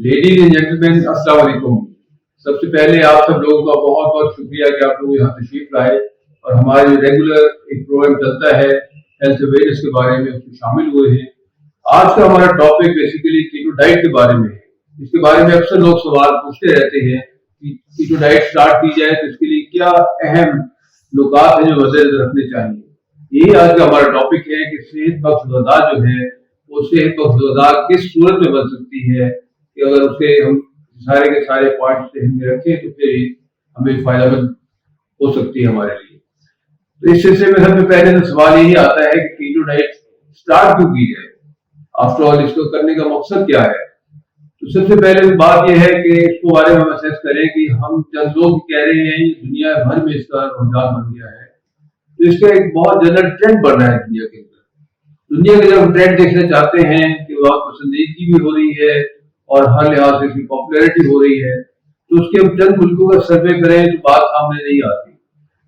Ladies and gentleman, अस्सलाम वालेकुम। सबसे पहले आप सब लोगों का बहुत बहुत शुक्रिया कि आप लोग यहाँ तशरीफ लाए और हमारे रेगुलर एक प्रोग्राम चलता है हेल्थ अवेयरनेस के बारे में, उसमें शामिल हुए हैं। आज का हमारा टॉपिक बेसिकली कीटो डाइट के बारे में है। इसके बारे में अक्सर लोग सवाल पूछते रहते हैं कि कीटो डाइट स्टार्ट की जाए तो इसके लिए क्या अहम नुकात हैं जो मद्देनजर रखने चाहिए। यही आज का हमारा टॉपिक है कि सेहत बख्श ग़िज़ा जो है वो सेहत बख्श ग़िज़ा किस सूरत में बन सकती है कि अगर उसे हम सारे के सारे पॉइंट्स ध्यान में रखें तो फिर हमें फायदेमंद हो सकती है हमारे लिए। तो इस सिलसिले में सबसे पहले तो सवाल यही आता है कि कीटो डाइट स्टार्ट क्यों की जाए, आफ्टर ऑल इसको करने का मकसद क्या है। तो सबसे पहले बात यह है कि इसको बारे में हम असेस करें कि हम चंद लोग कह रहे हैं दुनिया भर में इसका रुझान बन गया है, तो इसका एक बहुत जनरल ट्रेंड बन रहा है दुनिया के अंदर। दुनिया के जब हम ट्रेंड देखना चाहते हैं कि वहाँ पसंदीदगी भी हो रही है और हर लिहाज से इसकी पॉपुलैरिटी हो रही है, तो उसके हम चंद मुल्कों का सर्वे करें तो बात सामने नहीं आती।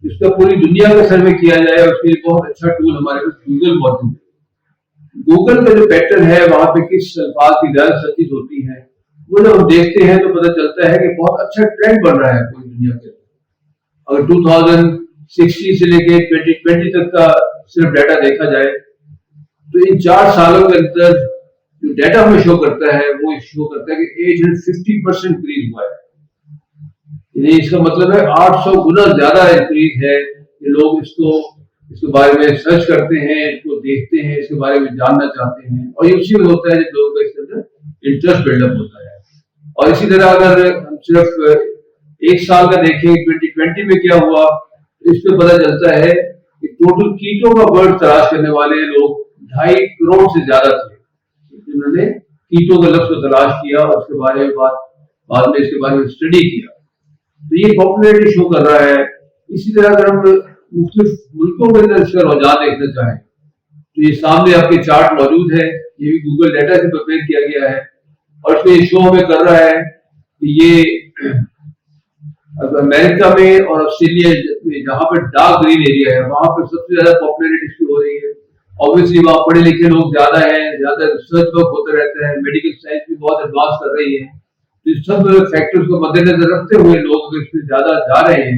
इसका पूरी दुनिया का सर्वे किया जाए उसके लिए बहुत अच्छा टूल हमारे पास गूगल मौजूद है। गूगल का जो पैटर्न है वहां पे किस अल्फाज की ज्यादा सर्चेज होती है वो जब हम देखते हैं तो पता चलता है कि बहुत अच्छा ट्रेंड बन रहा है पूरी दुनिया के अंदर। अगर 2060 से लेके 2020 तक का सिर्फ डाटा देखा जाए तो इन 4 सालों के अंदर जो डाटा हमें शो करता है वो शो करता है कि 850% इंक्रीज हुआ है। इसका मतलब है 800 गुना ज्यादा इंक्रीज है कि लोग इसके बारे में सर्च करते हैं, इसको देखते हैं, इसके बारे में जानना चाहते हैं। और ये उसी में होता है जब लोगों का इसके अंदर इंटरेस्ट बिल्डअप होता है। और इसी तरह अगर हम सिर्फ एक साल का देखें 2020 में क्या हुआ, इसमें पता चलता है कि टोटल कीटो का वर्ड तलाश करने वाले लोग 2.5 करोड़ से ज्यादा थे। उन्होंने कीटो का लफ्ज़ तलाश किया और उसके बारे में बाद में इसके बारे में स्टडी किया, तो ये पॉपुलैरिटी शो कर रहा है। इसी तरह अगर हम मुख्तलिफ मुल्कों के अंदर इसका रुझान देखना चाहें तो ये सामने आपके चार्ट मौजूद है, ये भी गूगल डाटा से प्रिपेयर किया गया है और इसमें ये शो हमें कर रहा है कि ये अमेरिका में और ऑस्ट्रेलिया में जहाँ पर डार्क ग्रीन एरिया है वहां पर सबसे ज्यादा पॉपुलैरिटी इसकी हो रही है। ऑब्वियसली वहाँ पढ़े लिखे लोग ज्यादा हैं, ज्यादा रिसर्च वर्क होता रहता है, मेडिकल साइंस भी बहुत एडवांस कर रही है। तो इस सब फैक्टर्स को मद्देनजर रखते हुए लोग इसमें ज्यादा जा रहे हैं,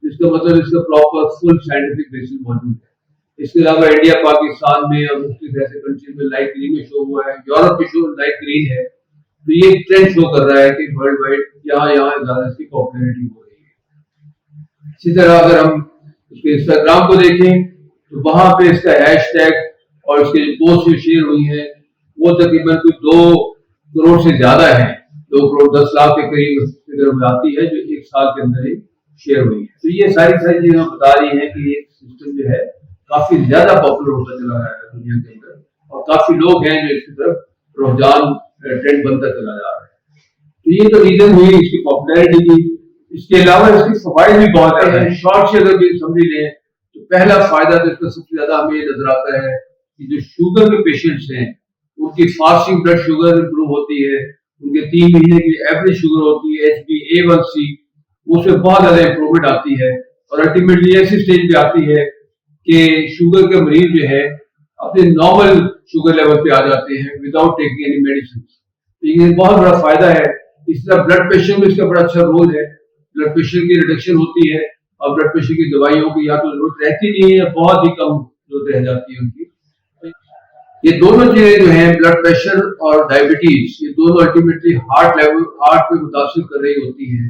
इसका मतलब इसका प्रॉपर फुल साइंटिफिक बेसिस मौजूद है। इसके अलावा इंडिया, पाकिस्तान में और मुख्तलिफ ऐसे कंट्री में लाइट ग्रीन में शो हुआ है, यूरोप में शो लाइट ग्रीन है। तो ये ट्रेंड शो कर रहा है कि वर्ल्ड वाइड यहाँ ज्यादा इसकी पॉपुलैरिटी हो रही है। इसी तरह अगर हम इसके इंस्टाग्राम को देखें तो वहां पे इसका हैशटैग और इसके जो पोस्ट शेयर हुई है वो तकरीबन कुछ 2 करोड़ से ज्यादा है, 2 करोड़ 10 लाख के करीब फिगर आती है जो एक साल के अंदर ही शेयर हुई है। तो ये सारी चीजें बता रही है कि ये सिस्टम जो है काफी ज्यादा पॉपुलर होता चला रहा है दुनिया के अंदर और काफी लोग हैं जो इसकी तरफ रुझान ट्रेंड बनता चला जा रहा है। तो ये तो रीजन हुई इसकी पॉपुलैरिटी की। इसके अलावा इसकी फायदे भी बहुत है। शॉर्ट से अगर भी समझ लें तो पहला फायदा तो इसका सबसे ज्यादा हमें नजर आता है कि जो शुगर के पेशेंट्स हैं उनकी फास्टिंग ब्लड शुगर इंप्रूव होती है, उनके 3 महीने की एवरेज शुगर होती है HbA1c, उसमें बहुत ज्यादा इंप्रूवमेंट आती है और अल्टीमेटली ऐसी स्टेज पे आती है कि शुगर के मरीज जो है अपने नॉर्मल शुगर लेवल पे आ जाते हैं विदाउट टेकिंग एनी मेडिसिन। तो ये बहुत बड़ा फायदा है। इस तरह ब्लड प्रेशर में इसका बड़ा अच्छा रोल है, ब्लड प्रेशर की रिडक्शन होती है और ब्लड प्रेशर की दवाइयों की या तो जरूरत रहती नहीं है या बहुत ही कम जरूरत रह जाती है उनकी। ये दोनों चीजें जो है ब्लड प्रेशर और डायबिटीज, ये दोनों अल्टीमेटली हार्ट पे मुतासिर कर रही होती है।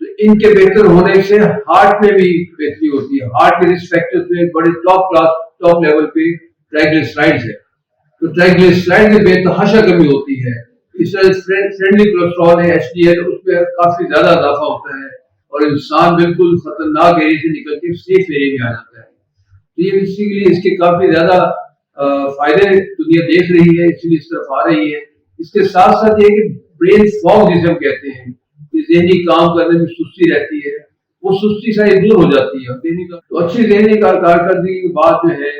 तो इनके बेहतर होने से हार्ट में भी बेहतरी होती है। हार्ट के रिस्क फैक्टर्स में बड़े टॉप लेवल पे ट्राइग्लिसराइड्स है, तो ट्राइग्लिसराइड में बेतहाशा कमी होती है। इस फ्रेंडली कोलेस्ट्रॉल है HDL, उसमें काफी ज्यादा इजाफा होता है और इंसान बिल्कुल खतरनाक एरिया से निकल के सेफ एरिया में आ जाता है। तो ये बेसिकली इसके काफी ज्यादा फायदे दुनिया देख रही है, इसलिए इस तरफ आ रही है। इसके साथ साथ ये कि ब्रेन फॉग जिसे हम कहते हैं, ज़हनी काम करने में सुस्ती रहती है, वो सुस्ती सारी दूर हो जाती है। तो अच्छी ज़हनी कारकर्दगी की बात जो है,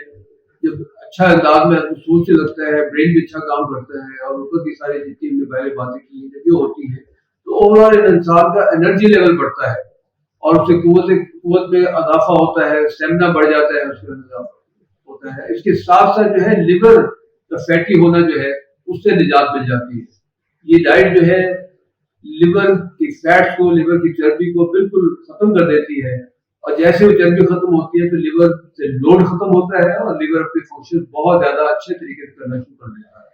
जब अच्छा अंदाज में सोचने लगता है, ब्रेन भी अच्छा काम करता है और ऊपर की सारी जितनी हमने पहले बातें की जब ये होती है तो ओवरऑल इंसान का एनर्जी लेवल बढ़ता है और उससे कुव्वत में इजाफा होता है, स्टेमिना बढ़ जाता है, उसके अंदर होता है। इसके साथ साथ जो है लिवर का फैटी होना जो है उससे निजात मिल जाती है। ये डाइट जो है लिवर की फैट्स को, लिवर की चर्बी को बिल्कुल खत्म कर देती है। और जैसे वो चर्बी खत्म होती है तो लिवर से लोड खत्म होता है और लिवर अपने फंक्शन बहुत ज्यादा अच्छे तरीके से करना शुरू कर देता है।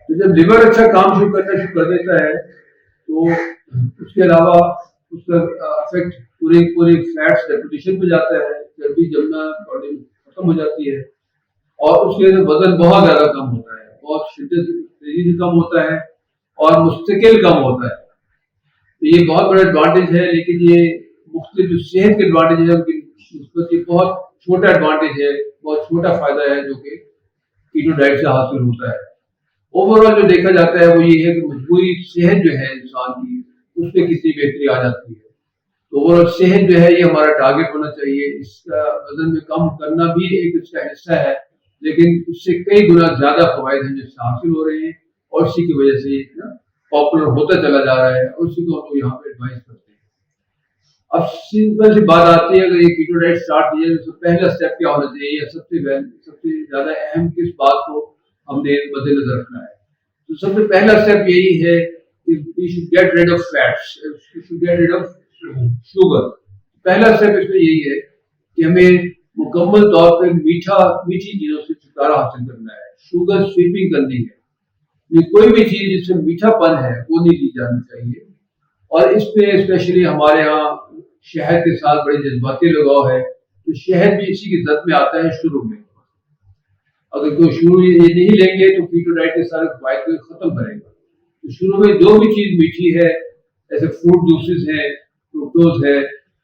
तो जब लिवर अच्छा काम शुरू कर देता है तो उसके अलावा उसका अफेक्ट पूरी पूरी फैट्स डेपोजिशन पे जाता है, चर्बी जमना बॉडी में खत्म हो जाती है और उसके वजह से वजन बहुत ज्यादा कम होता है, बहुत शिद्दत तेजी से कम होता है और मुस्तकिल कम होता है। तो ये बहुत बड़ा एडवांटेज है, लेकिन ये मुख्तलिफ जो सेहत के एडवांटेज है उनकी बहुत छोटा एडवांटेज है, बहुत छोटा फायदा है जो कि कीटो डाइट से हासिल होता है। ओवरऑल जो देखा जाता है वो ये है कि मजबूरी सेहत जो है इंसान की उसमें कितनी बेहतरी आ जाती है। तो ओवरऑल सेहत जो है ये हमारा टारगेट होना चाहिए। इसका वजन में कम करना भी एक इसका हिस्सा है, लेकिन इससे कई गुना ज्यादा फवायद हैं जिससे हासिल हो रहे हैं और इसी की वजह से पॉपुलर होता चला जा रहा है और उसी को हम लोग यहाँ पे एडवाइस करते हैं। अब सिंपल सी बात आती है, अगर ये कीटो डाइट स्टार्ट किया तो पहला स्टेप क्या होना चाहिए, या सबसे ज्यादा अहम किस बात को हमने मद्देनजर रखना है। तो सबसे पहला स्टेप यही है कि we should get rid of fats, we should get rid of sugar. पहला स्टेप इसमें यही है कि हमें मुकम्मल तौर पे मीठी चीजों से छुटकारा हासिल करना है, शुगर स्वीपिंग करनी है। ये कोई भी चीज जिसमें मीठापन है वो नहीं ली जानी चाहिए। और इस पे स्पेशली हमारे यहाँ शहद के साथ बड़े जज्बाती लगाव है, तो शहद भी इसी की जद में आता है शुरू में। अगर कोई शुरू ये नहीं लेंगे तो कीटो डाइट के सारे फायदे को खत्म करेगा। तो शुरू में जो भी चीज मीठी है, जैसे फ्रूट जूसेस है, फ्रूक्टोज है,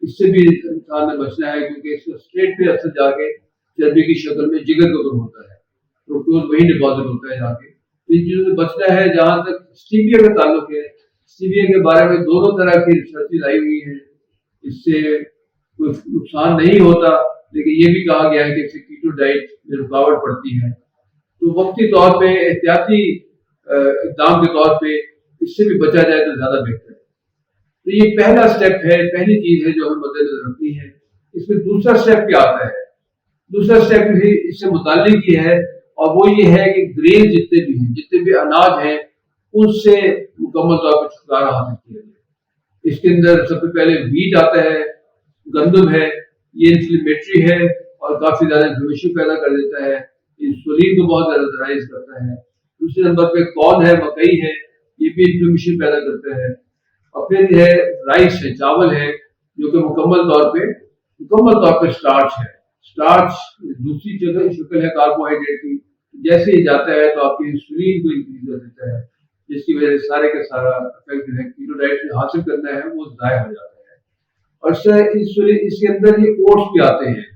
इससे भी इंसान ने बचना है, क्योंकि इसका स्ट्रेट पे असर जाके चर्बी की शक्ल में जिगर के ऊपर होता है, फ्रूक्टोज वही डिपॉजिट होता है जाके। तो इन चीजों से बचना है। जहां तक स्टीविया का ताल्लुक है, स्टीविया के बारे में दोनों तरह की रिसर्च आई हुई है, इससे कोई नुकसान नहीं होता, लेकिन ये भी कहा गया है कि इससे कीटो डाइट में रुकावट पड़ती है। तो वक्ती तौर पे एहतियाती इक़दाम के तौर पे इससे भी बचा जाए तो ज्यादा बेहतर है। तो ये पहला स्टेप है, पहली चीज है जो हमें मद्देनजर रखनी है। इसमें दूसरा स्टेप क्या आता है? दूसरा स्टेप भी इससे मुताल्लिक ही है, और वो ये है कि ग्रेन जितने भी हैं, जितने भी अनाज हैं, उनसे मुकम्मल तौर पर छुटकारा हासिल किया जाए। इसके अंदर सबसे पहले व्हीट आता है, गंदम है, ये इन्फ्लेमेटरी है और काफी ज्यादा इन्फ्लेमेशन पैदा कर देता है, इंसुलिन को बहुत ज्यादा राइज करता है। दूसरे नंबर पे कॉर्न है, मकई है, ये भी इन्फ्लेमेशन पैदा करता है। और फिर है राइस है, चावल है, जो कि मुकम्मल तौर पे स्टार्च है। स्टार्च दूसरी जगह शक्ल है कार्बोहाइड्रेट की, जैसे ही जाता है तो आपकी इंसुलिन को इंक्रीज कर देता है, जिसकी वजह से सारे का सारा इफेक्ट जो है कीटो डाइट में हासिल करना है वो जाया हो जाता है। और इंसुलिन इसके अंदर ये ओट्स भी आते हैं,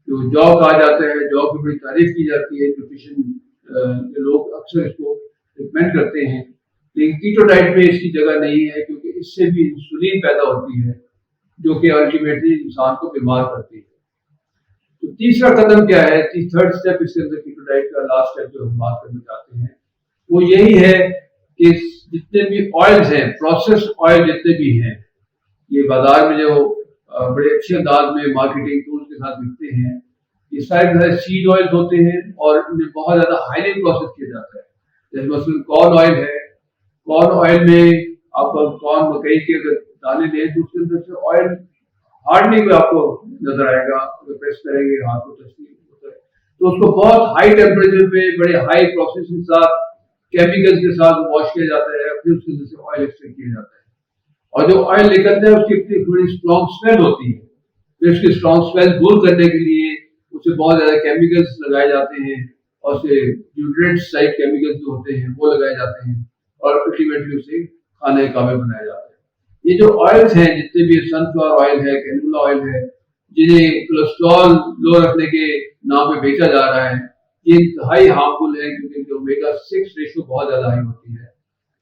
जो जौ कहा जाता है, जौ की बड़ी तारीफ की जाती है, न्यूट्रिशन लोग अक्सर इसको रिकमेंड करते हैं, लेकिन कीटो डाइट में इसकी जगह नहीं है, क्योंकि इससे भी इंसुलिन पैदा होती है जो कि अल्टीमेटली इंसान को बीमार करती है। तो तीसरा कदम क्या है, थर्ड स्टेप इसके अंदर कीटो डाइट का लास्ट स्टेप जो हम बात करना चाहते हैं वो यही है कि जितने भी ऑयल्स हैं, प्रोसेस्ड ऑयल जितने भी हैं, ये बाजार में जो बड़े अच्छे अंदाज में मार्केटिंग टूल्स के साथ बिकते हैं, ये सारे सीड ऑयल्स होते हैं और इन्हें बहुत ज्यादा हाईली प्रोसेस किया जाता है। जैसे मसलन कॉर्न ऑयल है, कॉर्न ऑयल में आप कॉर्न मकई के अगर दाने लें तो उसके अंदर से ऑयल हार्डली भी आपको नजर आएगा, अगर प्रेस करेंगे हाथ को तस्वीर होता है, तो उसको बहुत हाई टेम्परेचर पे बड़े हाई प्रोसेस के साथ, केमिकल्स के साथ वॉश किया जाता है, फिर उसके अंदर से ऑयल एक्सट्रैक्ट किया जाता है। और जो ऑयल निकलता है उसकी इतनी बड़ी स्ट्रॉन्ग स्मेल होती है, फिर उसकी स्ट्रॉन्ग स्मेल दूर करने के लिए उसे बहुत ज्यादा केमिकल्स लगाए जाते हैं, और उसे न्यूट्रिएंट्स टाइप केमिकल्स जो होते हैं वो लगाए जाते हैं, और अल्टीमेटली उसे खाने के काबिल बनाया जाता है। ये जो ऑयल्स हैं, जितने भी सनफ्लावर ऑयल है, कैनोला ऑयल है, जिन्हें कोलेस्ट्रॉल लो रखने के नाम पे बेचा जा रहा है, ये इंतहाई हार्मफुल है, क्योंकि ओमेगा 6 रेशो बहुत ज्यादा हाई होती है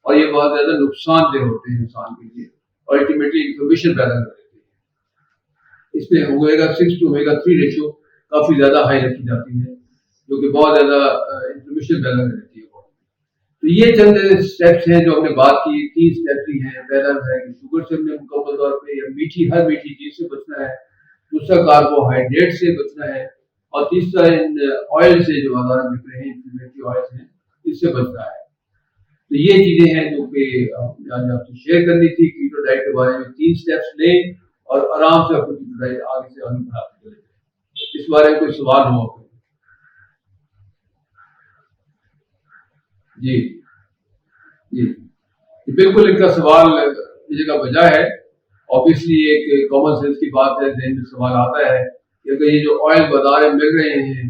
और ये बहुत ज्यादा नुकसानदेह होते हैं इंसान के लिए, अल्टीमेटली इन्फ्लेमेशन पैदा कर देती है। इसमें ओमेगा 6 टू ओमेगा 3 रेशो काफी ज्यादा हाई रखी जाती है, जो कि बहुत ज्यादा इन्फ्लेमेशन पैदा कर देती है। तो ये चंद स्टेप्स हैं जो हमने बात की, 3 स्टेप्स ही हैं। पहला है कि शुगर से हमने मुकम्मल तौर पे या हर मीठी चीज से बचना है, दूसरा कार्बोहाइड्रेट से बचना है, और तीसरा इन ऑयल से जो बाजार में बिक रहे हैं, इन्फ्लेमेटरी ऑयल्स हैं, इससे बचना है। تو یہ چیزیں ہیں جو کہ آج آپ سے شیئر کرنی تھی. کیٹو ڈائٹ کے بارے میں 3 اسٹیپس لیں اور آرام سے اپنی کیٹو ڈائٹ آگے سے آگے بڑھاتے چلیں. اس بارے میں کوئی سوال ہو؟ جی جی بالکل، ان کا سوال اس جگہ بجا ہے. آبویسلی ایک کامن سینس کی بات ہے، ذہن میں سوال آتا ہے کہ اگر یہ جو آئل بازار میں مل رہے ہیں،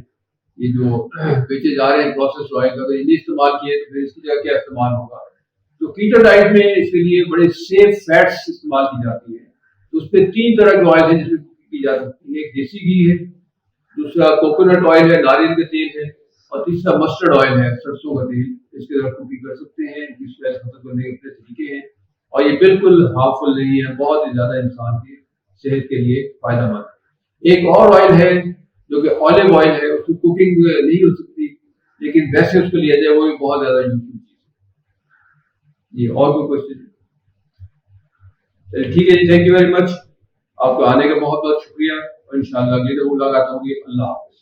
یہ جو بیچے جا رہے ہیں پروسیس آئل، اگر یہ نہیں استعمال کیے تو پھر اس کی جگہ کیا استعمال ہوگا؟ تو کیٹو ڈائٹ میں اس کے لیے بڑے سیف فیٹس استعمال کی جاتی ہیں. تو اس پہ 3 طرح کے آئل ہیں جس میں کوکنگ کی جا سکتی ہے. ایک دیسی گھی ہے، دوسرا کوکونٹ آئل ہے، ناریل کا تیل ہے، اور تیسرا مسٹرڈ آئل ہے، سرسوں کا تیل. اس کے ذریعے کوکنگ کر سکتے ہیں. جس میں ختم کرنے کے اپنے طریقے ہیں اور یہ بالکل ہارمفل نہیں ہے، بہت ہی زیادہ انسان کی صحت کے لیے فائدہ مند. ایک اور آئل ہے جو کہ آلو آئل ہے، اس کی کوکنگ نہیں ہو سکتی لیکن ویسے اس کو لیا جائے وہ بھی بہت زیادہ یوزفل چیز ہے. جی اور کوئی کوشچن؟ ٹھیک ہے جی، تھینک یو ویری مچ. آپ کو آنے کا بہت بہت شکریہ اور انشاءاللہ اگلی دفعہ ملاقات ہوگی. اللہ حافظ.